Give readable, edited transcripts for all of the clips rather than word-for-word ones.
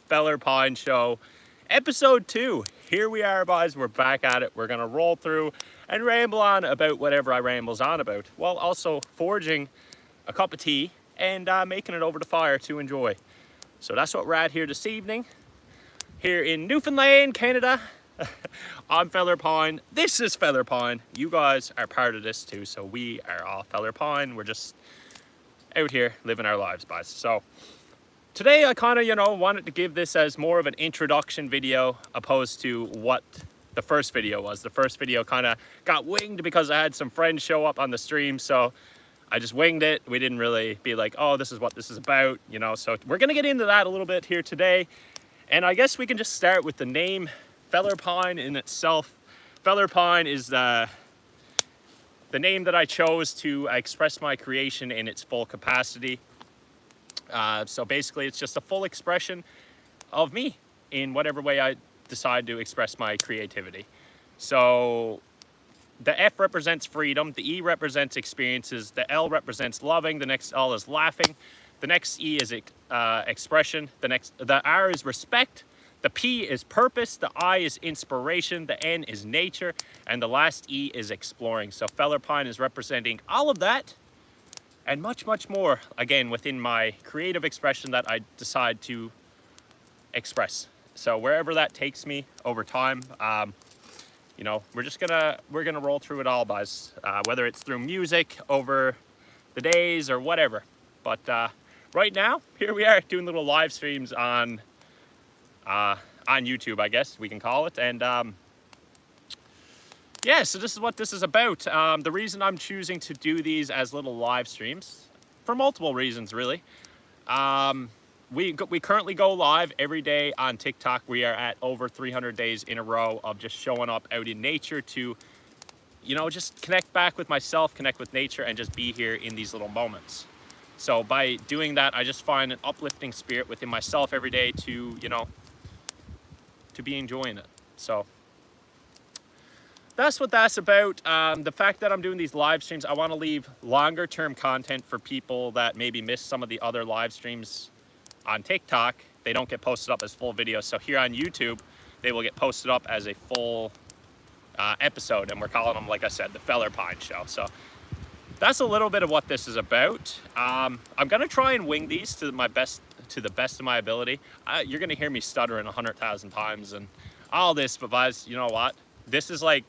Fellerpine Show, episode 2. Here we are, boys. We're back at it. We're going to roll through and ramble on about whatever I rambles on about, while also forging a cup of tea and making it over the fire to enjoy. So that's what we're at here this evening, here in Newfoundland, Canada. I'm Fellerpine. This is Fellerpine. You guys are part of this too, so we are all Fellerpine. We're just out here living our lives, guys. So today I kind of, wanted to give this as more of an introduction video opposed to what the first video was. The first video kind of got winged because I had some friends show up on the stream, so I just winged it. We didn't really be like, oh, this is what this is about, so we're gonna get into that a little bit here today. And I guess we can just start with the name Fellerpine in itself. Fellerpine is the name that I chose to express my creation in its full capacity. So basically it's just a full expression of me in whatever way I decide to express my creativity. So the F represents freedom, the E represents experiences, the L represents loving, the next L is laughing, the next E is expression, the R is respect, the P is purpose, the I is inspiration, the N is nature, and the last E is exploring. So Fellerpine is representing all of that and much, much more, again, within my creative expression that I decide to express. So wherever that takes me over time, we're gonna roll through it all, guys, whether it's through music over the days or whatever. But right now, here we are doing little live streams on YouTube, I guess we can call it. And yeah, so this is what this is about. The reason I'm choosing to do these as little live streams, for multiple reasons, really. We currently go live every day on TikTok. We are at over 300 days in a row of just showing up out in nature to, just connect back with myself, connect with nature, and just be here in these little moments. So by doing that, I just find an uplifting spirit within myself every day to, to be enjoying it. So that's what that's about. The fact that I'm doing these live streams, I want to leave longer term content for people that maybe miss some of the other live streams on TikTok. They don't get posted up as full videos. So here on YouTube, they will get posted up as a full episode, and we're calling them, like I said, the Fellerpine Show. So that's a little bit of what this is about. I'm gonna try and wing these to the best of my ability. You're gonna hear me stuttering 100,000 times and all this, but guys, you know what? This is like,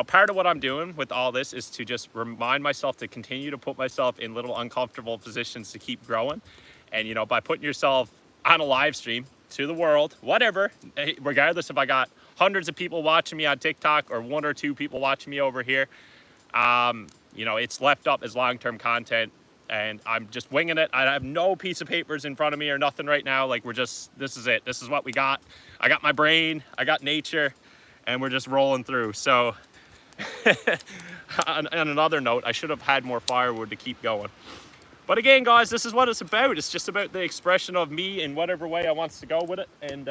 part of what I'm doing with all this is to just remind myself to continue to put myself in little uncomfortable positions to keep growing. And, by putting yourself on a live stream to the world, whatever, regardless if I got hundreds of people watching me on TikTok or 1 or 2 people watching me over here, it's left up as long-term content, and I'm just winging it. I have no piece of papers in front of me or nothing right now. Like, this is it. This is what we got. I got my brain, I got nature, and we're just rolling through. So on another note, I should have had more firewood to keep going. But again, guys, this is what it's about. It's just about the expression of me in whatever way I wants to go with it. And,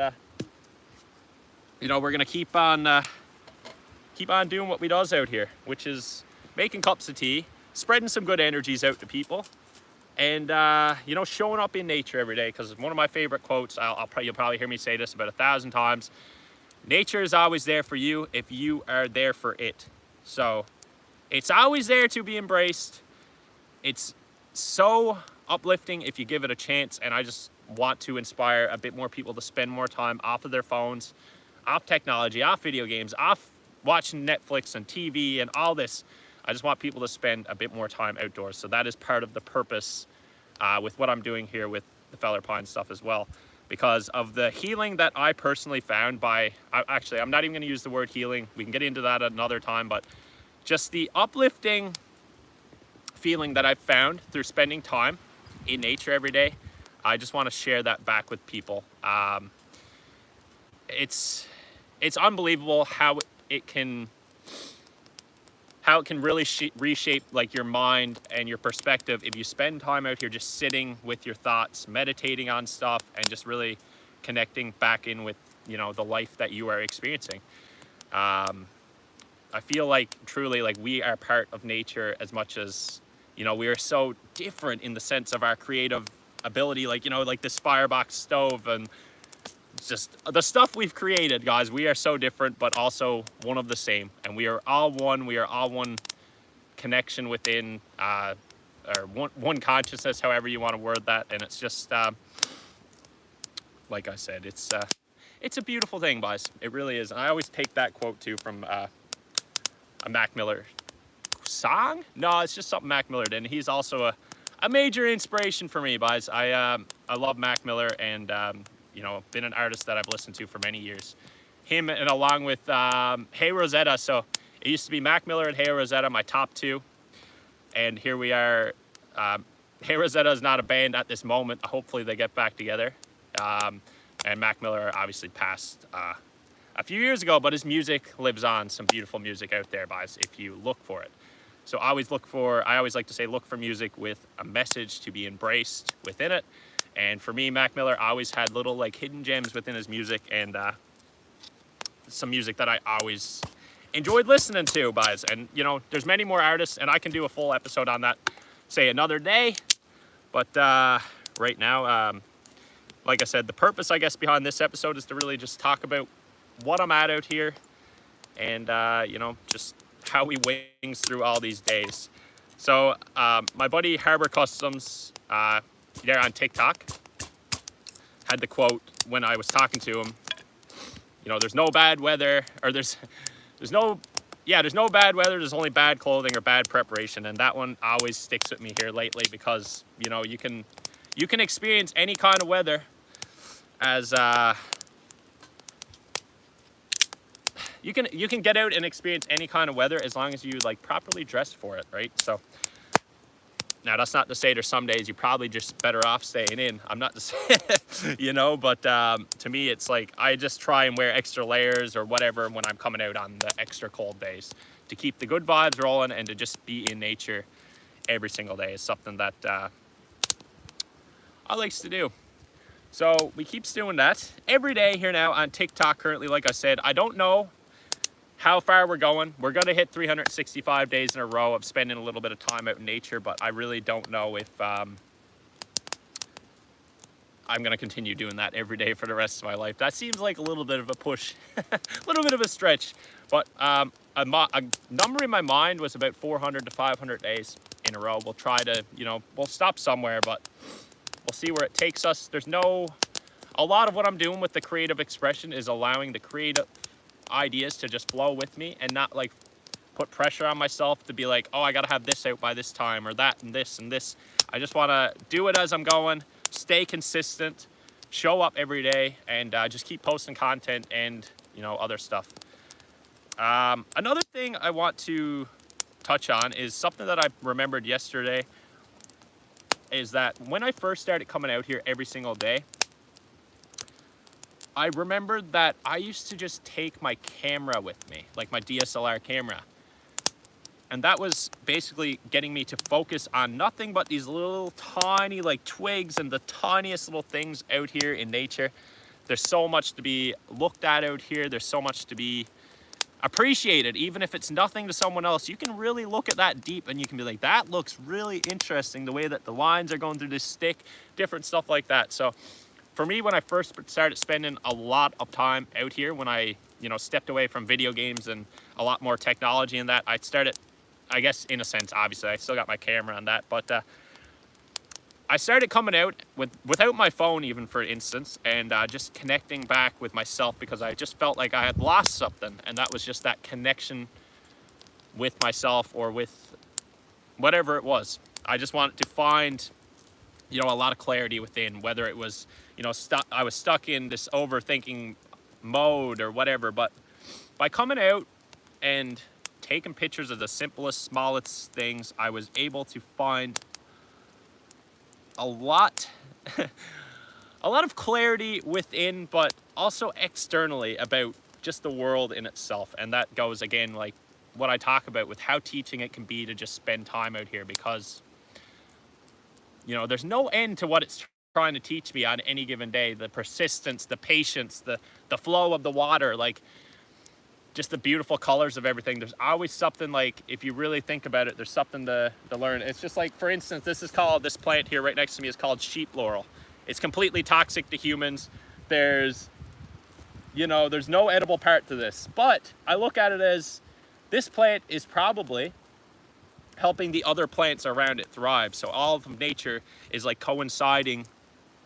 we're going to keep on doing what we does out here, which is making cups of tea, spreading some good energies out to people, and, showing up in nature every day. Because one of my favorite quotes, you'll probably hear me say this about 1,000 times, nature is always there for you if you are there for it. So it's always there to be embraced. It's so uplifting if you give it a chance, and I just want to inspire a bit more people to spend more time off of their phones, off technology, off video games, off watching Netflix and TV and all this. I just want people to spend a bit more time outdoors. So that is part of the purpose with what I'm doing here with the Fellerpine stuff as well, because of the healing that I personally found actually, I'm not even going to use the word healing. We can get into that another time, but just the uplifting feeling that I've found through spending time in nature every day. I just want to share that back with people. It's unbelievable how it can really reshape like your mind and your perspective if you spend time out here just sitting with your thoughts, meditating on stuff, and just really connecting back in with the life that you are experiencing. I feel like truly like we are part of nature as much as we are so different in the sense of our creative ability, like, you know, like this firebox stove, and just the stuff we've created, guys. We are so different, but also one of the same, and we are all one. We are all one connection within, or one consciousness, however you want to word that. And it's just, like I said, it's a beautiful thing, guys. It really is. And I always take that quote too from a Mac Miller song. No, it's just something Mac Miller did. And he's also a major inspiration for me, guys. I love Mac Miller, and you know, been an artist that I've listened to for many years. Him, and along with Hey Rosetta. So it used to be Mac Miller and Hey Rosetta, my top two. And here we are. Hey Rosetta is not a band at this moment. Hopefully they get back together. And Mac Miller obviously passed a few years ago, but his music lives on. Some beautiful music out there, guys, if you look for it. So I always like to say, look for music with a message to be embraced within it. And for me, Mac Miller always had little like hidden gems within his music, and some music that I always enjoyed listening to, guys. And you know, there's many more artists, and I can do a full episode on that, say another day. But right now, like I said, the purpose, I guess, behind this episode is to really just talk about what I'm at out here, and you know, just how we wings through all these days. So my buddy Harbor Customs, there on TikTok, had the quote when I was talking to him. You know, there's no bad weather, or there's no bad weather. There's only bad clothing or bad preparation, and that one always sticks with me here lately, because you know, you can experience any kind of weather as you can get out and experience any kind of weather as long as you like properly dress for it, right? So now that's not to say there's some days you probably just better off staying in. I'm not to say, you know, but to me it's like I just try and wear extra layers or whatever when I'm coming out on the extra cold days, to keep the good vibes rolling and to just be in nature every single day is something that I likes to do. So we keeps doing that every day here now on TikTok currently. Like I said, I don't know how far we're going. We're gonna hit 365 days in a row of spending a little bit of time out in nature, but I really don't know if I'm gonna continue doing that every day for the rest of my life. That seems like a little bit of a push, a little bit of a stretch, but a number in my mind was about 400 to 500 days in a row. We'll try to, you know, we'll stop somewhere, but we'll see where it takes us. A lot of what I'm doing with the creative expression is allowing the creative ideas to just flow with me, and not like put pressure on myself to be like, oh, I gotta have this out by this time, or that and this and this. I just want to do it as I'm going, stay consistent, show up every day, and just keep posting content and, you know, other stuff. Another thing I want to touch on is something that I remembered yesterday, is that when I first started coming out here every single day, I remembered that I used to just take my camera with me, like my DSLR camera. And that was basically getting me to focus on nothing but these little tiny like twigs and the tiniest little things out here in nature. There's so much to be looked at out here. There's so much to be appreciated. Even if it's nothing to someone else, you can really look at that deep and you can be like, that looks really interesting, the way that the lines are going through this stick, different stuff like that. So for me, when I first started spending a lot of time out here, when I, you know, stepped away from video games and a lot more technology and that, I started, I guess in a sense, obviously I still got my camera on that, but I started coming out without my phone even, for instance, and just connecting back with myself, because I just felt like I had lost something, and that was just that connection with myself, or with whatever it was. I just wanted to find, you know, a lot of clarity within, whether it was, you know, I was stuck in this overthinking mode or whatever. But by coming out and taking pictures of the simplest, smallest things, I was able to find a lot of clarity within, but also externally, about just the world in itself. And that goes again, like what I talk about with how teaching it can be to just spend time out here, because, you know, there's no end to what it's trying to teach me on any given day. The persistence, the patience, the flow of the water, like just the beautiful colors of everything. There's always something, like, if you really think about it, there's something to learn. It's just like, for instance, this plant here right next to me is called sheep laurel. It's completely toxic to humans. There's, you know, there's no edible part to this, but I look at it as this plant is probably helping the other plants around it thrive. So all of nature is like coinciding,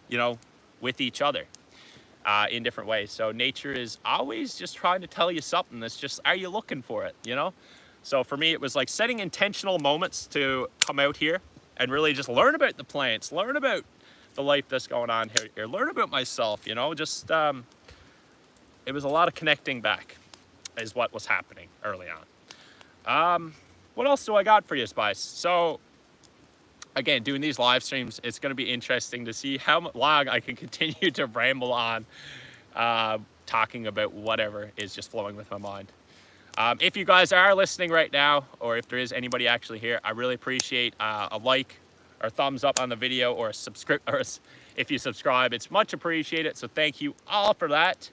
you know, with each other in different ways. So nature is always just trying to tell you something. That's just, are you looking for it, you know? So for me, it was like setting intentional moments to come out here and really just learn about the plants, learn about the life that's going on here, learn about myself, you know, just, it was a lot of connecting back is what was happening early on. What else do I got for you, Spice? So again, doing these live streams, it's going to be interesting to see how long I can continue to ramble on, talking about whatever is just flowing with my mind. If you guys are listening right now, or if there is anybody actually here, I really appreciate a like or thumbs up on the video, or if you subscribe, it's much appreciated. So thank you all for that.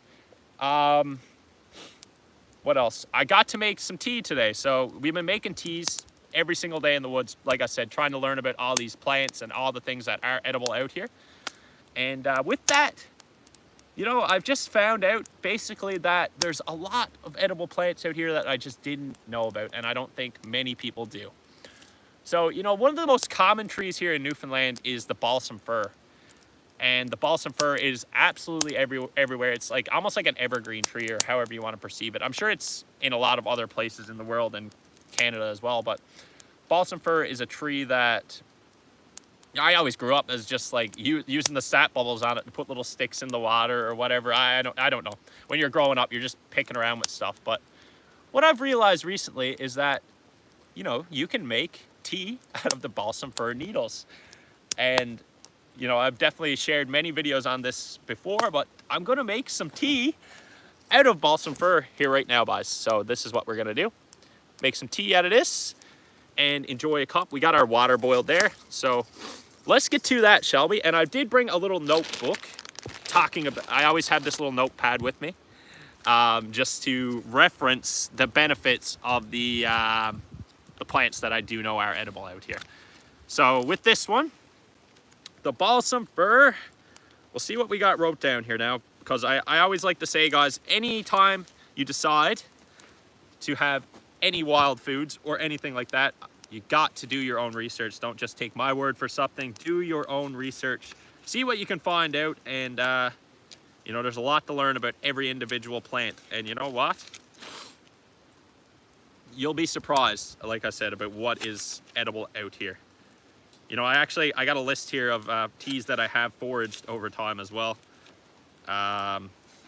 What else? I got to make some tea today. So we've been making teas every single day in the woods, like I said, trying to learn about all these plants and all the things that are edible out here. And with that, you know, I've just found out basically that there's a lot of edible plants out here that I just didn't know about, and I don't think many people do. So, you know, one of the most common trees here in Newfoundland is the balsam fir. And the balsam fir is absolutely everywhere. It's like almost like an evergreen tree, or however you want to perceive it. I'm sure it's in a lot of other places in the world and Canada as well, but balsam fir is a tree that I always grew up as just like using the sap bubbles on it to put little sticks in the water or whatever. I don't know. When you're growing up, you're just picking around with stuff. But what I've realized recently is that, you know, you can make tea out of the balsam fir needles. And, you know, I've definitely shared many videos on this before, but I'm going to make some tea out of balsam fir here right now, guys. So this is what we're going to do. Make some tea out of this and enjoy a cup. We got our water boiled there. So let's get to that, shall we? And I did bring a little notebook talking about, I always have this little notepad with me, just to reference the benefits of the plants that I do know are edible out here. So with this one, the balsam fir, we'll see what we got wrote down here now, because I always like to say, guys, anytime you decide to have any wild foods or anything like that, you got to do your own research. Don't just take my word for something. Do your own research. See what you can find out. And, you know, there's a lot to learn about every individual plant. And you know what? You'll be surprised, like I said, about what is edible out here. You know, I got a list here of teas that I have foraged over time as well.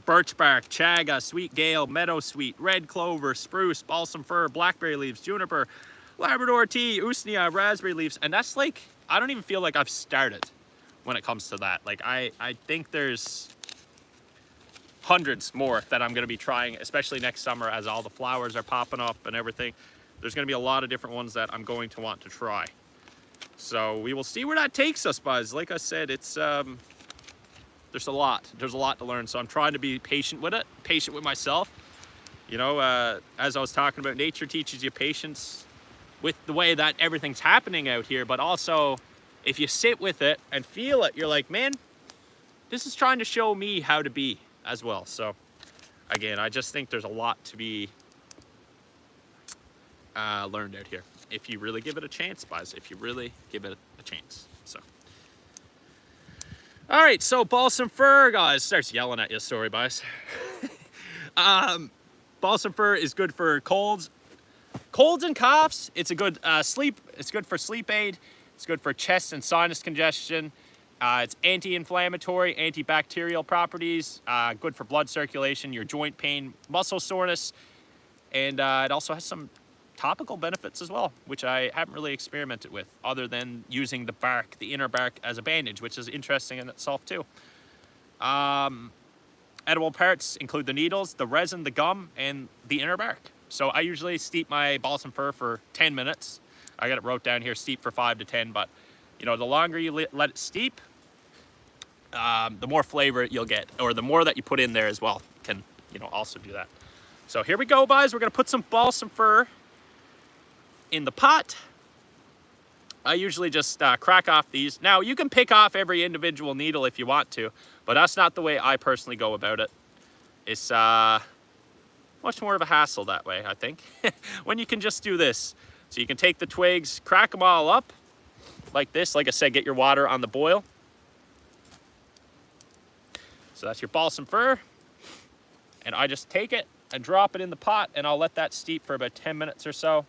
Birch bark, chaga, sweet gale, meadow sweet, red clover, spruce, balsam fir, blackberry leaves, juniper, Labrador tea, usnea, raspberry leaves. And that's like, I don't even feel like I've started when it comes to that. Like, I think there's hundreds more that I'm going to be trying, especially next summer as all the flowers are popping up and everything. There's going to be a lot of different ones that I'm going to want to try. So we will see where that takes us, guys. Like I said, it's there's a lot to learn. So I'm trying to be patient with it, patient with myself. You know, as I was talking about, nature teaches you patience with the way that everything's happening out here. But also, if you sit with it and feel it, you're like, man, this is trying to show me how to be as well. So again, I just think there's a lot to be learned out here if you really give it a chance, guys. If you really give it a chance. So all right, so balsam fir, guys, starts yelling at you, sorry, guys. Balsam fir is good for colds and coughs. It's a good it's good for sleep aid. It's good for chest and sinus congestion. It's anti-inflammatory, antibacterial properties, good for blood circulation, your joint pain, muscle soreness, and it also has some topical benefits as well, which I haven't really experimented with other than using the bark, the inner bark, as a bandage, which is interesting in itself too. Edible parts include the needles, the resin, the gum, and the inner bark. So I usually steep my balsam fir for 10 minutes. I got it wrote down here, steep for 5 to 10, but you know, the longer you let it steep, the more flavor you'll get, or the more that you put in there as well can, you know, also do that. So here we go, guys. We're gonna put some balsam fir in the pot. I usually just crack off these. Now, you can pick off every individual needle if you want to, but that's not the way I personally go about it. It's much more of a hassle that way, I think, when you can just do this. So you can take the twigs, crack them all up like this. Like I said, get your water on the boil. So that's your balsam fir. And I just take it and drop it in the pot, and I'll let that steep for about 10 minutes or so.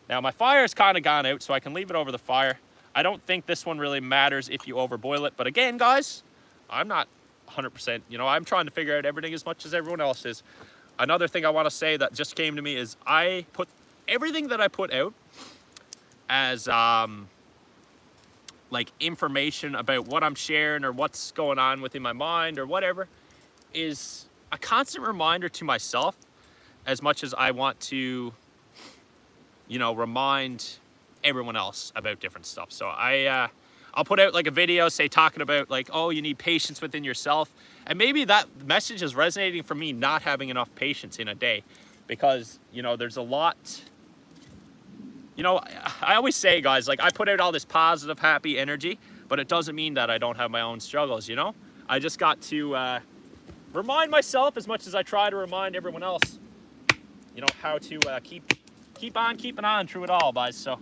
Now my fire's kind of gone out, so I can leave it over the fire. I don't think this one really matters if you overboil it. But again, guys, I'm not 100%, you know, I'm trying to figure out everything as much as everyone else is. Another thing I want to say that just came to me is I put everything that I put out as like information about what I'm sharing or what's going on within my mind or whatever is a constant reminder to myself, as much as I want to, you know, remind everyone else about different stuff. So I'll put out like a video, say, talking about like, oh, you need patience within yourself. And maybe that message is resonating for me, not having enough patience in a day, because, you know, there's a lot, you know, I always say, guys, like I put out all this positive, happy energy, but it doesn't mean that I don't have my own struggles, you know? I just got to remind myself, as much as I try to remind everyone else, you know, how to keep on keeping on through it all, guys. So,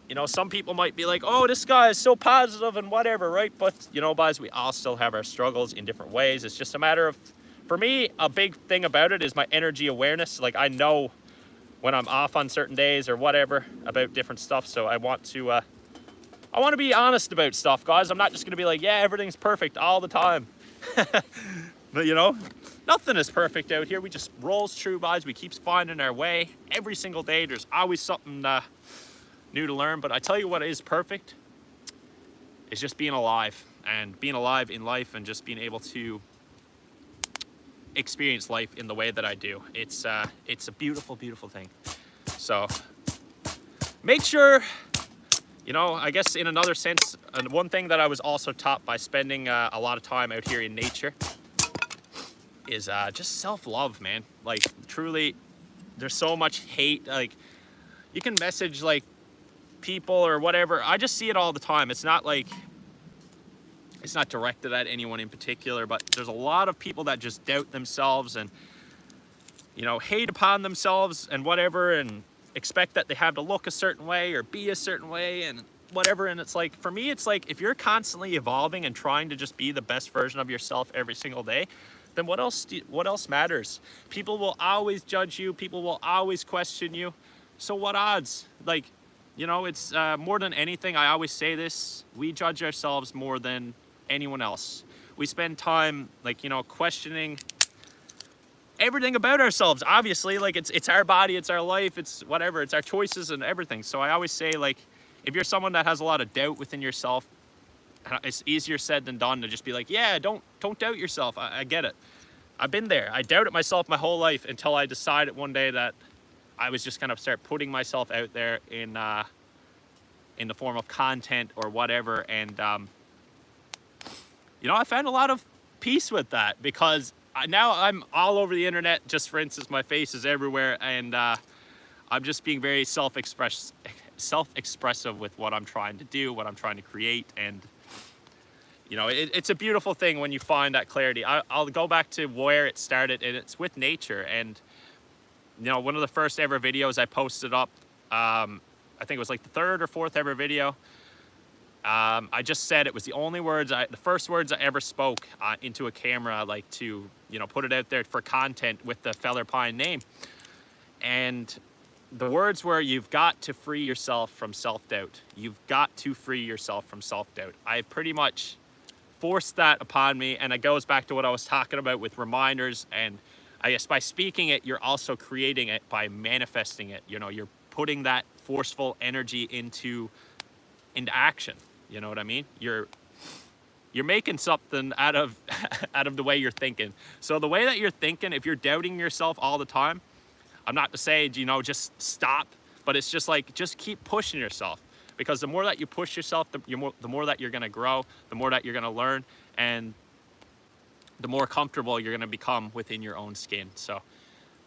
you know, some people might be like, oh, this guy is so positive and whatever, right? But, you know, guys, we all still have our struggles in different ways. It's just a matter of, for me, a big thing about it is my energy awareness. Like, I know when I'm off on certain days or whatever about different stuff. So I want to be honest about stuff, guys. I'm not just going to be like, yeah, everything's perfect all the time. But, you know, nothing is perfect out here. We just rolls through, guys. We keep finding our way every single day. There's always something new to learn. But I tell you what is perfect is just being alive, and being alive in life, and just being able to experience life in the way that I do. It's a beautiful, beautiful thing. So make sure, you know, I guess in another sense, one thing that I was also taught by spending a lot of time out here in nature is just self-love, man. Like, truly, there's so much hate. Like, you can message like people or whatever. I just see it all the time. It's not like, it's not directed at anyone in particular, but there's a lot of people that just doubt themselves and, you know, hate upon themselves and whatever, and expect that they have to look a certain way or be a certain way and whatever. And it's like, for me, it's like, if you're constantly evolving and trying to just be the best version of yourself every single day, then what else matters? People will always judge you. People will always question you. So what odds? Like, you know, it's more than anything, I always say this, we judge ourselves more than anyone else. We spend time, like, you know, questioning everything about ourselves. Obviously, like, it's our body, it's our life, it's whatever, it's our choices and everything. So I always say, like, if you're someone that has a lot of doubt within yourself, it's easier said than done to just be like, yeah, don't doubt yourself. I get it. I've been there. I doubted myself my whole life until I decided one day that I was just gonna start putting myself out there in the form of content or whatever. And you know, I found a lot of peace with that, because now I'm all over the internet. Just for instance, my face is everywhere, and I'm just being very self-expressive with what I'm trying to do, what I'm trying to create. And you know, it's a beautiful thing when you find that clarity. I'll go back to where it started, and it's with nature. And you know, one of the first ever videos I posted up, I think it was like the third or fourth ever video, I just said it was the only words, the first words I ever spoke into a camera, like, to, you know, put it out there for content with the Fellerpine name. And the words were, you've got to free yourself from self-doubt. You've got to free yourself from self-doubt. I pretty much forced that upon me, and it goes back to what I was talking about with reminders. And I guess by speaking it, you're also creating it by manifesting it. You know, you're putting that forceful energy into action. You know what I mean? You're making something out of the way you're thinking. So the way that you're thinking, if you're doubting yourself all the time, I'm not to say, you know, just stop, but it's just like, just keep pushing yourself, because the more that you push yourself, the more that you're going to grow, the more that you're going to learn, and the more comfortable you're going to become within your own skin. So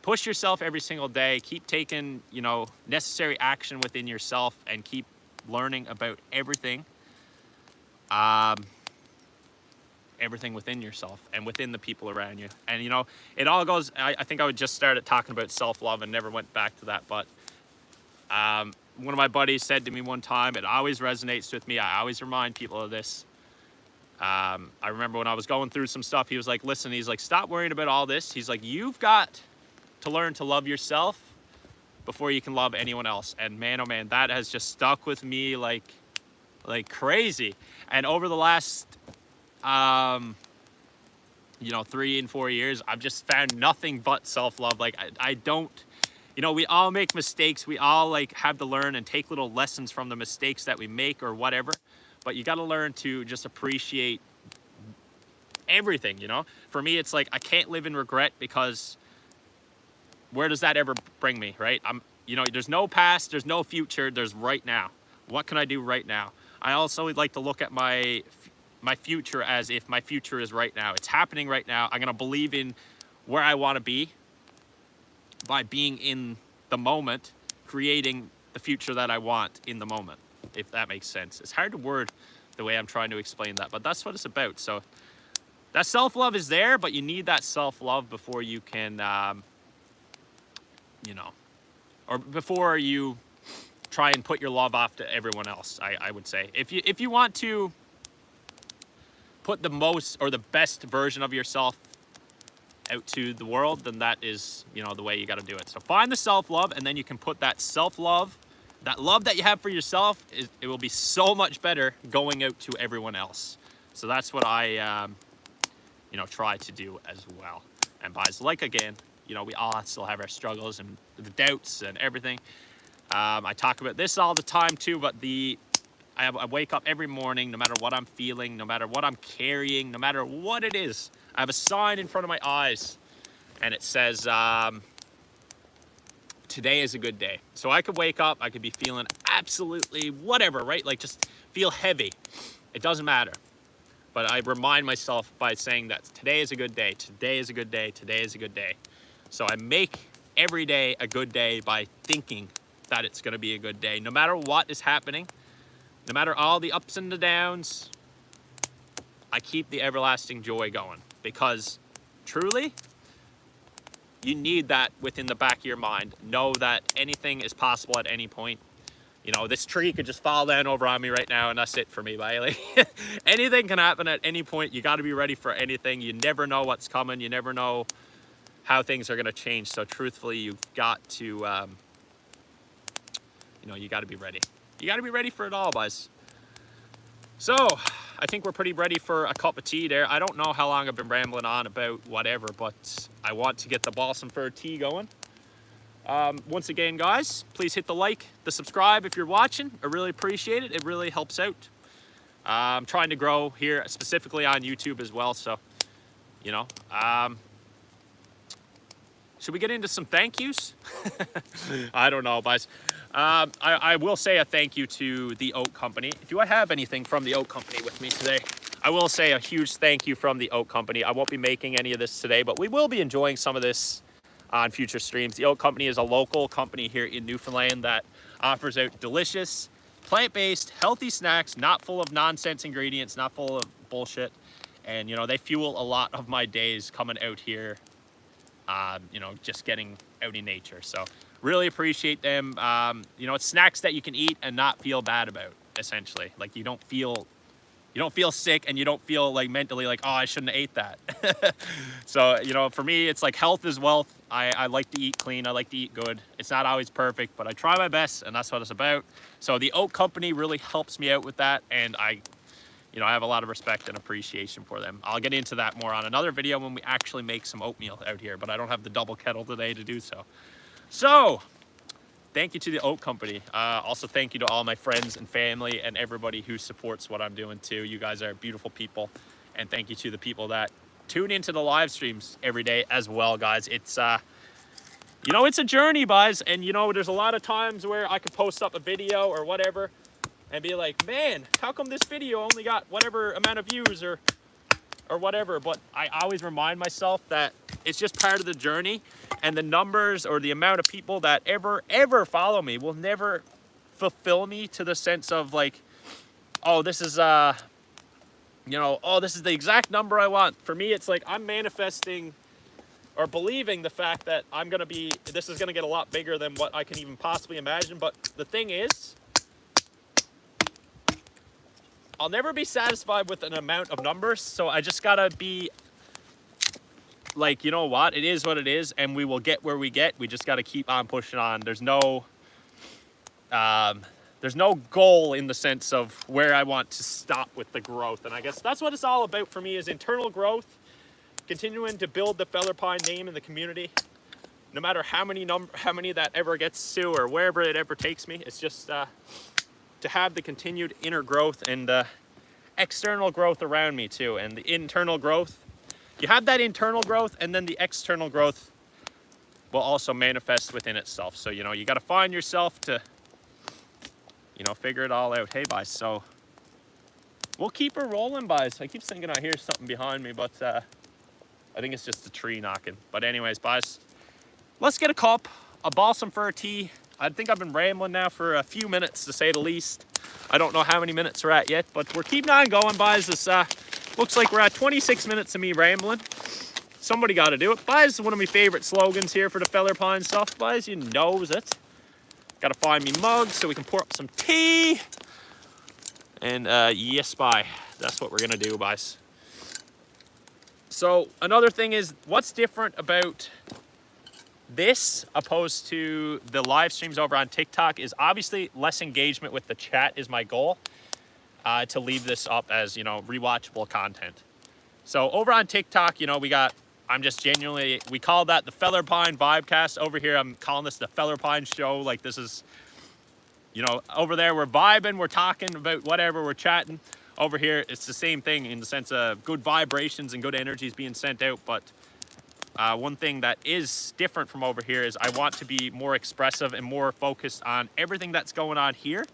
push yourself every single day. Keep taking, you know, necessary action within yourself and keep learning about everything. Everything within yourself and within the people around you. And, you know, it all goes, I think I would just started talking about self-love and never went back to that. But one of my buddies said to me one time, it always resonates with me. I always remind people of this. I remember when I was going through some stuff, he was like, listen, he's like, stop worrying about all this. He's like, you've got to learn to love yourself before you can love anyone else. And man, oh man, that has just stuck with me like crazy. And over the last, you know, 3 and 4 years, I've just found nothing but self-love. Like I don't, you know, we all make mistakes. We all like have to learn and take little lessons from the mistakes that we make or whatever. But you got to learn to just appreciate everything, you know? For me, it's like, I can't live in regret, because where does that ever bring me, right? You know, there's no past, there's no future, there's right now. What can I do right now? I also would like to look at my future as if my future is right now. It's happening right now. I'm going to believe in where I want to be by being in the moment, creating the future that I want in the moment, if that makes sense. It's hard to word the way I'm trying to explain that, but that's what it's about. So that self-love is there, but you need that self-love before you can, you know, or before you try and put your love off to everyone else, I would say. If you want to put the most or the best version of yourself out to the world, then that is, you know, the way you got to do it. So find the self-love, and then you can put that self-love, that love that you have for yourself, it will be so much better going out to everyone else. So that's what I, you know, try to do as well. And guys, like again, you know, we all still have our struggles and the doubts and everything. I talk about this all the time too, but I wake up every morning, no matter what I'm feeling, no matter what I'm carrying, no matter what it is, I have a sign in front of my eyes, and it says, today is a good day. So I could wake up, I could be feeling absolutely whatever, right? Like just feel heavy. It doesn't matter. But I remind myself by saying that today is a good day, today is a good day, today is a good day. So I make every day a good day by thinking that it's gonna be a good day. No matter what is happening, no matter all the ups and the downs, I keep the everlasting joy going, because truly, you need that within the back of your mind. Know that anything is possible at any point. You know, this tree could just fall down over on me right now, and that's it for me, Bailey. Anything can happen at any point. You got to be ready for anything. You never know what's coming. You never know how things are going to change. So truthfully, you've got to, you know, you got to be ready. You got to be ready for it all, guys. So I think we're pretty ready for a cup of tea there. I don't know how long I've been rambling on about whatever, but I want to get the Balsam Fir tea going. Once again, guys, please hit the like, the subscribe if you're watching. I really appreciate it. It really helps out. I'm trying to grow here, specifically on YouTube as well. So, you know, should we get into some thank yous? I don't know, guys. I will say a thank you to the Oak Company. Do I have anything from the Oak Company with me today? I will say a huge thank you from the Oak Company. I won't be making any of this today, but we will be enjoying some of this on future streams. The Oak Company is a local company here in Newfoundland that offers out delicious, plant-based, healthy snacks, not full of nonsense ingredients, not full of bullshit. And, you know, they fuel a lot of my days coming out here, you know, just getting out in nature. So really appreciate them. You know, it's snacks that you can eat and not feel bad about, essentially. Like you don't feel sick, and you don't feel like mentally like, oh, I shouldn't have ate that. So, you know, for me, it's like health is wealth. I like to eat clean. I like to eat good. It's not always perfect, but I try my best, and that's what it's about. So the Oak Company really helps me out with that, and I have a lot of respect and appreciation for them. I'll get into that more on another video when we actually make some oatmeal out here, but I don't have the double kettle today to do so. So, thank you to the Oak Company. Also, thank you to all my friends and family and everybody who supports what I'm doing too. You guys are beautiful people. And thank you to the people that tune into the live streams every day as well, guys. It's, you know, it's a journey, guys. And, you know, there's a lot of times where I could post up a video or whatever and be like, man, how come this video only got whatever amount of views or whatever? But I always remind myself that it's just part of the journey, and the numbers or the amount of people that ever follow me will never fulfill me to the sense of like, oh, this is you know, oh, this is the exact number I want. For me, it's like I'm manifesting or believing the fact that this is gonna get a lot bigger than what I can even possibly imagine. But the thing is, I'll never be satisfied with an amount of numbers, so I just gotta be like, you know what, it is what it is, and we will get where we get. We just gotta keep on pushing on. There's no goal in the sense of where I want to stop with the growth. And I guess that's what it's all about for me, is internal growth, continuing to build the Fellerpine name in the community. No matter how many that ever gets to or wherever it ever takes me, it's just to have the continued inner growth and external growth around me too. And the internal growth, you have that internal growth, and then the external growth will also manifest within itself. So, you know, you got to find yourself to, you know, figure it all out. Hey, guys, so we'll keep her rolling, guys. I keep thinking I hear something behind me, but I think it's just a tree knocking. But anyways, guys, let's get a cup of Balsam Fir tea. I think I've been rambling now for a few minutes, to say the least. I don't know how many minutes we're at yet, but we're keeping on going, guys. This looks like we're at 26 minutes of me rambling. Somebody got to do it. Guys, one of my favorite slogans here for the Fellerpine stuff, guys. You knows it. Got to find me mugs so we can pour up some tea. And yes, bye. That's what we're going to do, guys. So another thing is, what's different about this opposed to the live streams over on TikTok is obviously less engagement with the chat is my goal, to leave this up as, you know, rewatchable content. So over on TikTok, you know, we call that the Fellerpine Vibecast. Over here, I'm calling this the Fellerpine Show. Like, this is, you know, over there we're vibing, we're talking about whatever, we're chatting. Over here, it's the same thing in the sense of good vibrations and good energies being sent out. But one thing that is different from over here is I want to be more expressive and more focused on everything that's going on here,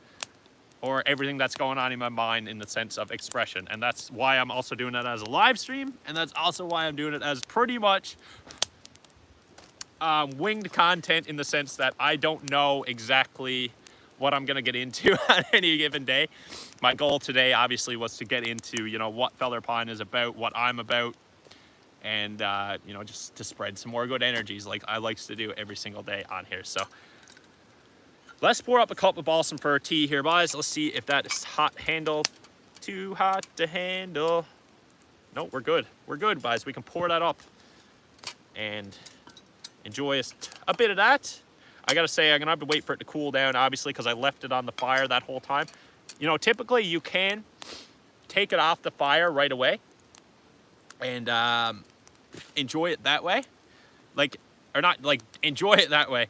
or everything that's going on in my mind in the sense of expression. And that's why I'm also doing it as a live stream, and that's also why I'm doing it as pretty much winged content, in the sense that I don't know exactly what I'm gonna get into on any given day. My goal today obviously was to get into, you know, what Fellerpine is about, what I'm about, and you know, just to spread some more good energies like I likes to do every single day on here. So let's pour up a cup of Balsam Fir tea here, guys. Let's see if that is hot handle. Too hot to handle. No, we're good. We're good, guys. We can pour that up and enjoy a bit of that. I gotta say, I'm gonna have to wait for it to cool down, obviously, because I left it on the fire that whole time. You know, typically you can take it off the fire right away and enjoy it that way. Like, or not like enjoy it that way.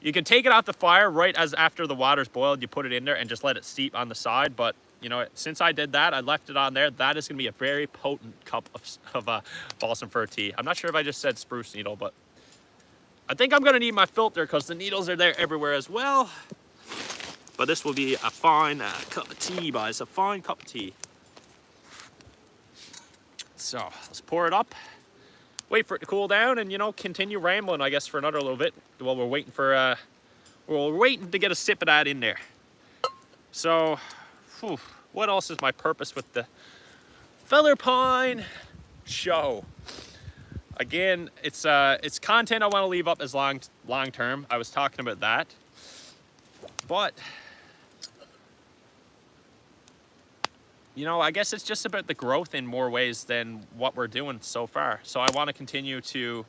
You can take it off the fire right as after the water's boiled, you put it in there and just let it steep on the side. But, you know, since I did that, I left it on there. That is gonna be a very potent cup of Balsam Fir tea. I'm not sure if I just said spruce needle, but I think I'm gonna need my filter because the needles are there everywhere as well. But this will be a fine cup of tea, guys, a fine cup of tea. So let's pour it up, wait for it to cool down, and, you know, continue rambling, I guess, for another little bit while we're waiting for to get a sip of that in there. So, what else is my purpose with the Fellerpine show? Again, it's content I want to leave up as long term. I was talking about that, but you know, I guess it's just about the growth in more ways than what we're doing so far. So I want to continue to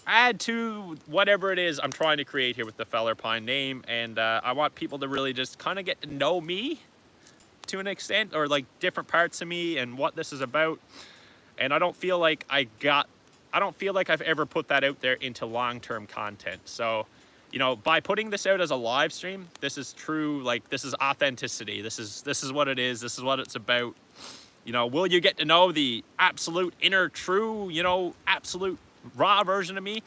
add to whatever it is I'm trying to create here with the Fellerpine name, and I want people to really just kind of get to know me to an extent, or like different parts of me and what this is about. And I don't feel like I've ever put that out there into long-term content. So, you know, by putting this out as a live stream, this is true, like, this is authenticity. This is what it is. This is what it's about. You know, will you get to know the absolute inner true, you know, absolute raw version of me?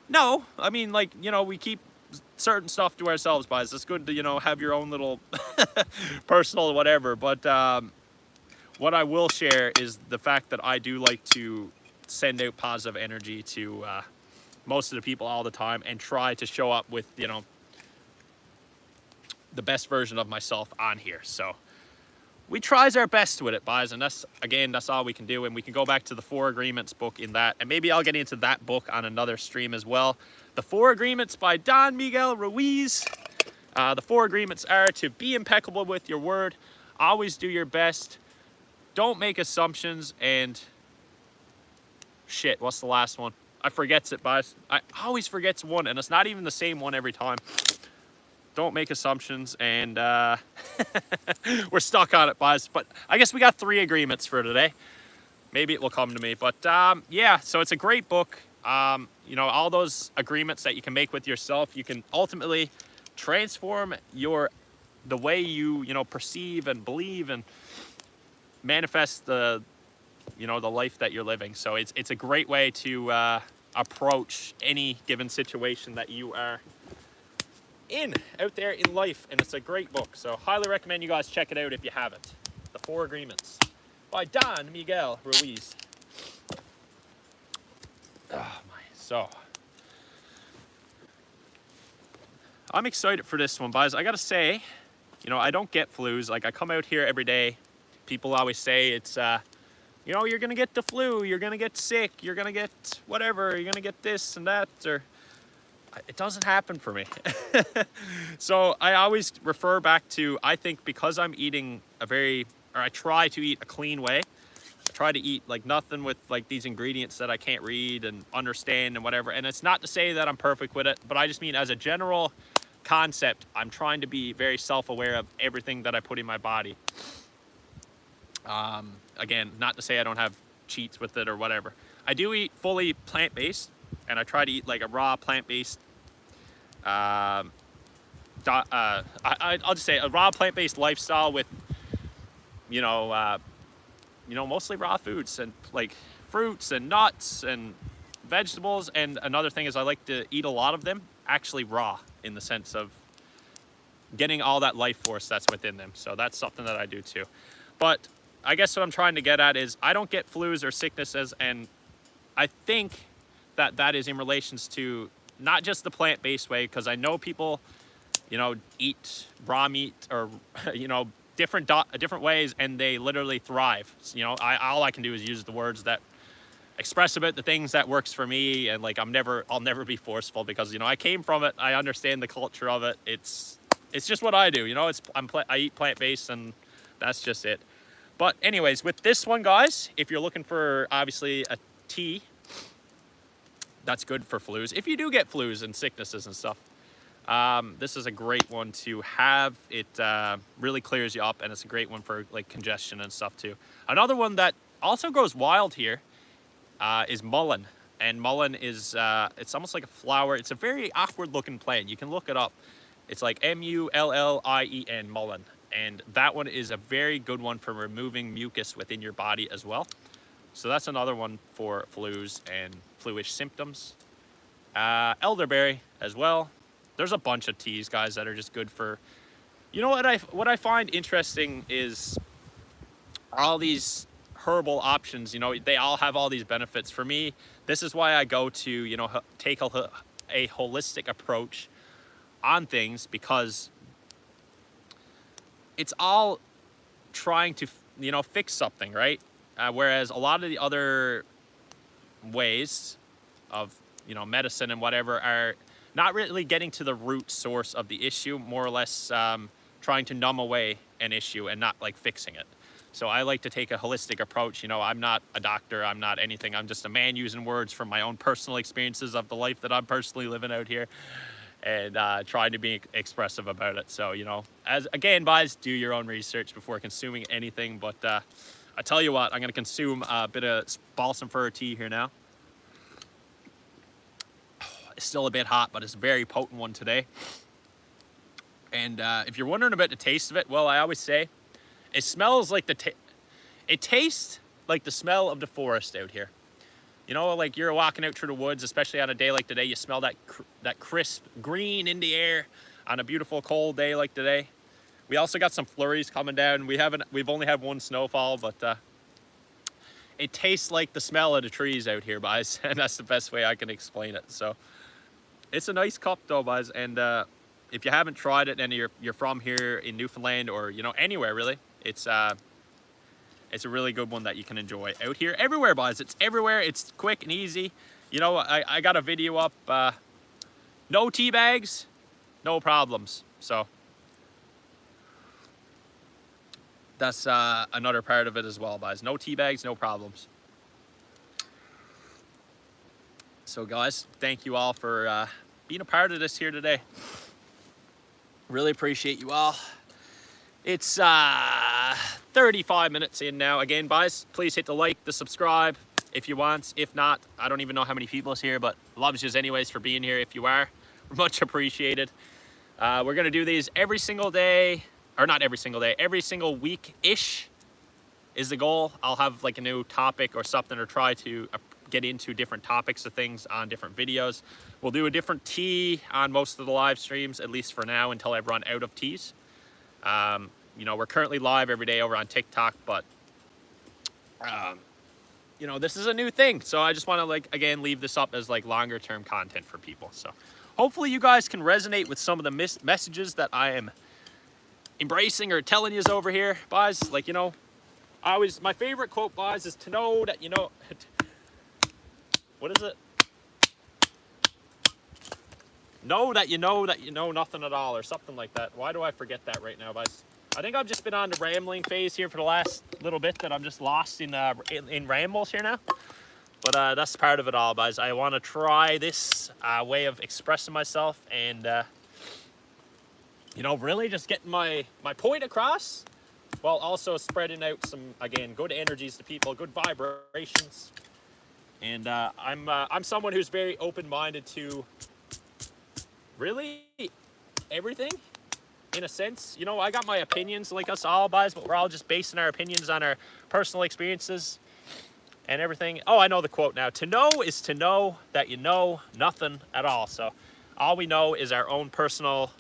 No. I mean, like, you know, we keep certain stuff to ourselves, guys. It's good to, you know, have your own little personal whatever. But what I will share is the fact that I do like to send out positive energy to most of the people all the time, and try to show up with, you know, the best version of myself on here. So we tries our best with it, guys, and that's, again, that's all we can do. And we can go back to the 4 Agreements book in that, and maybe I'll get into that book on another stream as well. The 4 Agreements by Don Miguel Ruiz. The 4 Agreements are to be impeccable with your word, always do your best, don't make assumptions, and shit, what's the last one? I forgets it, guys. I always forgets one, and it's not even the same one every time. Don't make assumptions, and we're stuck on it, guys. But I guess we got 3 agreements for today. Maybe it will come to me. But yeah, so it's a great book. You know, all those agreements that you can make with yourself, you can ultimately transform the way you know, perceive and believe and manifest the, you know, the life that you're living. So it's a great way to approach any given situation that you are out there in life, and it's a great book. So highly recommend you guys check it out if you haven't. The 4 Agreements by Don Miguel Ruiz. Oh my, so I'm excited for this one, guys. I gotta say, you know, I don't get flus. Like, I come out here every day. People always say it's you know, you're gonna get the flu, you're gonna get sick, you're gonna get whatever, you're gonna get this and that, or it doesn't happen for me. So I always refer back to, I think because I'm eating I try to eat a clean way. I try to eat like nothing with like these ingredients that I can't read and understand and whatever. And it's not to say that I'm perfect with it, but I just mean as a general concept, I'm trying to be very self-aware of everything that I put in my body. Again, not to say I don't have cheats with it or whatever. I do eat fully plant-based, and I try to eat like a raw plant-based I'll just say a raw plant-based lifestyle with, you know, mostly raw foods and like fruits and nuts and vegetables. And another thing is I like to eat a lot of them actually raw, in the sense of getting all that life force that's within them. So that's something that I do too. But I guess what I'm trying to get at is I don't get flus or sicknesses, and I think that is in relations to not just the plant-based way, because I know people, you know, eat raw meat or, you know, different ways, and they literally thrive. You know, all I can do is use the words that express about the things that works for me, and like I'll never be forceful, because, you know, I came from it. I understand the culture of it. It's just what I do. You know, I eat plant-based, and that's just it. But anyways, with this one, guys, if you're looking for obviously a tea that's good for flus, if you do get flus and sicknesses and stuff, this is a great one to have. It really clears you up, and it's a great one for like congestion and stuff too. Another one that also grows wild here is mullein. And mullein is, it's almost like a flower. It's a very awkward looking plant. You can look it up. It's like M-U-L-L-I-E-N, mullein. And that one is a very good one for removing mucus within your body as well. So that's another one for flus and flu-ish symptoms. Elderberry as well. There's a bunch of teas, guys, that are just good for, you know, what I find interesting is all these herbal options, you know, they all have all these benefits. For me, this is why I go to, you know, take a holistic approach on things, because it's all trying to, you know, fix something, right? Whereas a lot of the other ways of, you know, medicine and whatever are not really getting to the root source of the issue, more or less trying to numb away an issue and not like fixing it. So I like to take a holistic approach. You know, I'm not a doctor, I'm not anything. I'm just a man using words from my own personal experiences of the life that I'm personally living out here, and trying to be expressive about it. So, you know, as again, guys, do your own research before consuming anything. But I tell you what, I'm gonna consume a bit of Balsam Fir tea here now. It's still a bit hot, but it's a very potent one today. And if you're wondering about the taste of it, well, I always say it smells like it tastes like the smell of the forest out here. You know, like you're walking out through the woods, especially on a day like today, you smell that crisp green in the air on a beautiful cold day like today. We also got some flurries coming down. We've only had one snowfall, but it tastes like the smell of the trees out here, guys, and that's the best way I can explain it. So it's a nice cup though, guys, and if you haven't tried it and you're from here in Newfoundland or, you know, anywhere really, it's a really good one that you can enjoy out here everywhere, guys. It's everywhere. It's quick and easy. You know, I got a video up, no tea bags, no problems. So that's another part of it as well, guys. No tea bags, no problems. So guys, thank you all for being a part of this here today. Really appreciate you all. It's 35 minutes in now. Again, guys, please hit the like, the subscribe if you want. If not, I don't even know how many people is here, but loves you anyways for being here. If you are, much appreciated. We're gonna do these every single day, or not every single day, every single week-ish is the goal. I'll have like a new topic or something, or try to get into different topics of things on different videos. We'll do a different tea on most of the live streams, at least for now, until I run out of teas. You know, we're currently live every day over on TikTok, but you know, this is a new thing, so I just want to, like, again, leave this up as like longer term content for people. So hopefully you guys can resonate with some of the messages that I am embracing or telling you over here, guys. Like, you know, my favorite quote, guys, is to know that you know. What is it? Know that you know nothing at all, or something like that. Why do I forget that right now, guys? I think I've just been on the rambling phase here for the last little bit, that I'm just lost in rambles here now. But that's part of it all, guys. I want to try this way of expressing myself, and you know, really just getting my point across, while also spreading out some, again, good energies to people, good vibrations. And I'm someone who's very open-minded to really everything, in a sense. You know, I got my opinions like us all, guys, but we're all just basing our opinions on our personal experiences and everything. Oh, I know the quote now. To know is to know that you know nothing at all. So all we know is our own personal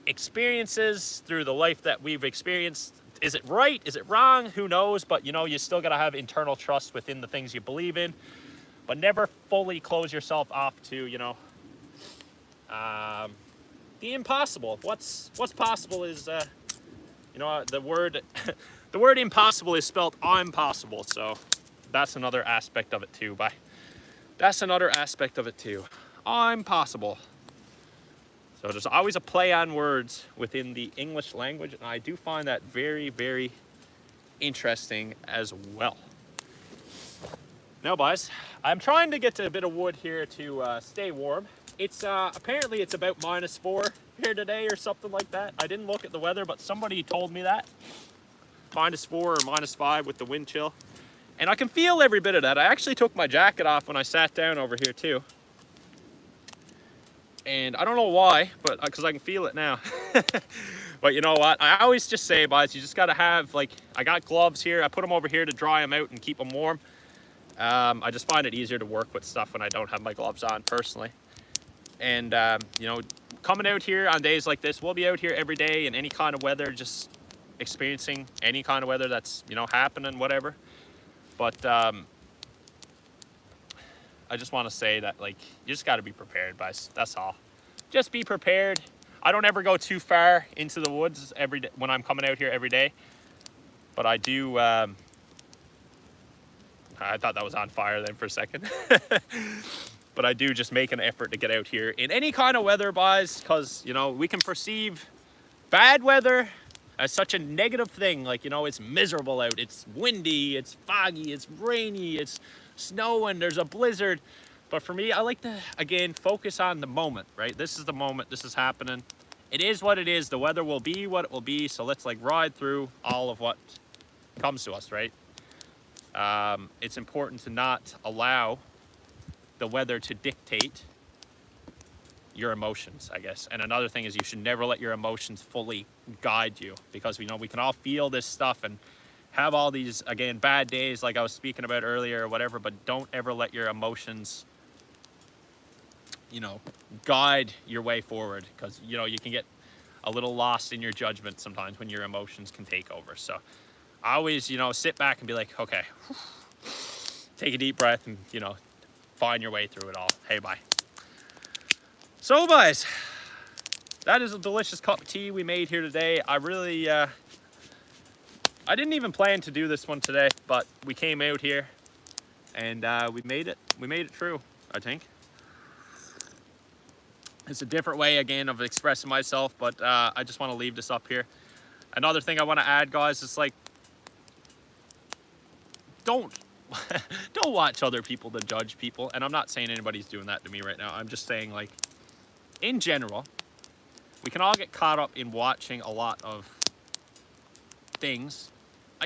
experiences through the life that we've experienced. Is it right? Is it wrong? Who knows? But, you know, you still got to have internal trust within the things you believe in, but never fully close yourself off to, you know, the impossible. What's possible is, you know, the word the word impossible is spelled impossible. So that's another aspect of it too. That's another aspect of it too. Impossible. So there's always a play on words within the English language, and I do find that very, very interesting as well. Now, guys, I'm trying to get to a bit of wood here to stay warm. It's apparently it's about -4 here today or something like that. I didn't look at the weather, but somebody told me that. -4 or -5 with the wind chill. And I can feel every bit of that. I actually took my jacket off when I sat down over here too. And I don't know why, but because I can feel it now. But you know what? I always just say, guys, you just got to have, like, I got gloves here. I put them over here to dry them out and keep them warm. I just find it easier to work with stuff when I don't have my gloves on, personally. And, you know, coming out here on days like this, we'll be out here every day in any kind of weather, just experiencing any kind of weather that's, you know, happening, whatever. But I just want to say that, like, you just got to be prepared, guys. That's all. Just be prepared. I don't ever go too far into the woods every day when I'm coming out here every day. But I do, I thought that was on fire then for a second. But I do just make an effort to get out here in any kind of weather, guys, because, you know, we can perceive bad weather as such a negative thing. Like, you know, it's miserable out, it's windy, it's foggy, it's rainy, it's snowing, there's a blizzard. But for me, I like to, again, focus on the moment, right? This is the moment, this is happening. It is what it is. The weather will be what it will be. So let's, like, ride through all of what comes to us, right? It's important to not allow the weather to dictate your emotions, I guess. And another thing is, you should never let your emotions fully guide you, because we know we can all feel this stuff and have all these, again, bad days like I was speaking about earlier or whatever, but don't ever let your emotions, you know, guide your way forward, because, you know, you can get a little lost in your judgment sometimes when your emotions can take over. So I always, you know, sit back and be like, okay, take a deep breath and, you know, find your way through it all. Hey, bye. So guys, that is a delicious cup of tea we made here today. I really, I didn't even plan to do this one today, but we came out here and we made it through, I think. It's a different way again of expressing myself, but I just want to leave this up here. Another thing I want to add, guys, is like, don't watch other people to judge people. And I'm not saying anybody's doing that to me right now. I'm just saying, like, in general, we can all get caught up in watching a lot of things.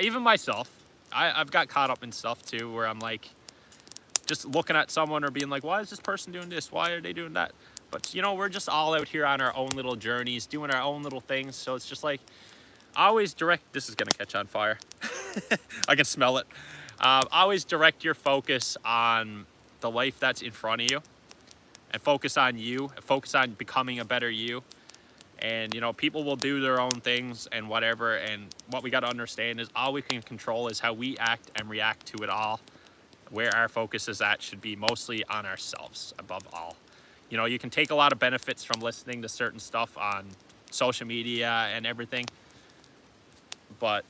Even myself, I've got caught up in stuff too, where I'm like, just looking at someone or being like, why is this person doing this? Why are they doing that? But, you know, we're just all out here on our own little journeys, doing our own little things. So it's just like, I always direct, this is going to catch on fire. I can smell it. Always direct your focus on the life that's in front of you, and focus on you, focus on becoming a better you. And, you know, people will do their own things and whatever. And what we got to understand is all we can control is how we act and react to it all. Where our focus is at should be mostly on ourselves above all. You know, you can take a lot of benefits from listening to certain stuff on social media and everything. But,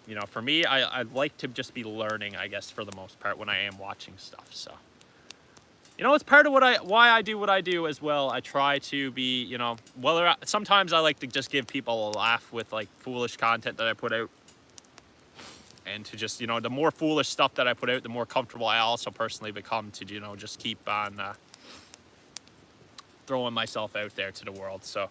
you know, for me, I like to just be learning, I guess, for the most part when I am watching stuff. So, you know, it's part of why I do what I do as well. I try to be, you know, well, sometimes I like to just give people a laugh with like foolish content that I put out. And to just, you know, the more foolish stuff that I put out, the more comfortable I also personally become to, you know, just keep on throwing myself out there to the world. So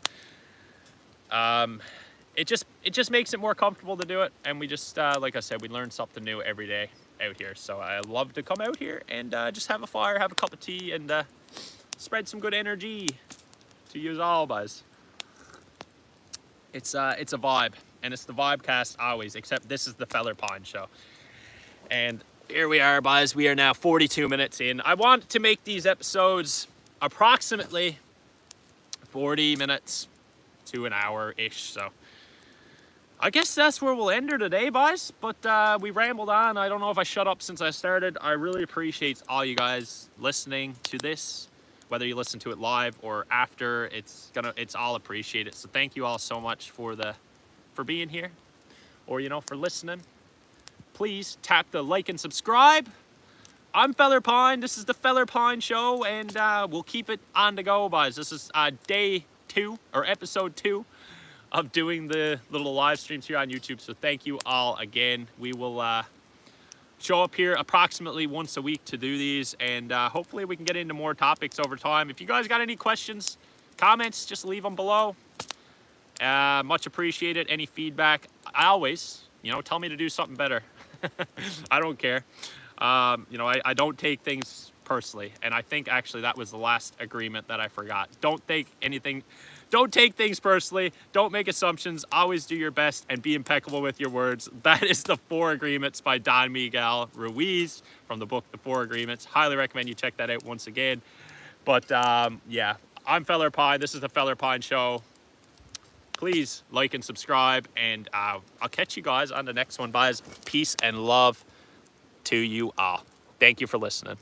it just makes it more comfortable to do it. And we just, like I said, we learn something new every day out here. So I love to come out here and just have a fire, have a cup of tea, and spread some good energy to you all, guys. It's a vibe, and it's the Vibecast always, except this is the Fellerpine show. And here we are, guys. We are now 42 minutes in. I want to make these episodes approximately 40 minutes to an hour-ish, so I guess that's where we'll end her today, boys. But we rambled on. I don't know if I shut up since I started. I really appreciate all you guys listening to this, whether you listen to it live or after. It's all appreciated. So thank you all so much for being here, or, you know, for listening. Please tap the like and subscribe. I'm Fellerpine. This is the Fellerpine show, and we'll keep it on the go, boys. This is day 2 or episode 2 of doing the little live streams here on YouTube. So thank you all again. We will show up here approximately once a week to do these, and hopefully we can get into more topics over time. If you guys got any questions, comments, just leave them below. Much appreciated. Any feedback, I always, you know, tell me to do something better. I don't care. You know, I don't take things personally, and I think actually that was the last agreement that I forgot. Don't take things personally. Don't make assumptions. Always do your best and be impeccable with your words. That is the 4 Agreements by Don Miguel Ruiz from the book The 4 Agreements. Highly recommend you check that out once again. But yeah, I'm Fellerpine. This is the Fellerpine show. Please like and subscribe, and I'll catch you guys on the next one, guys. Peace and love to you all. Thank you for listening.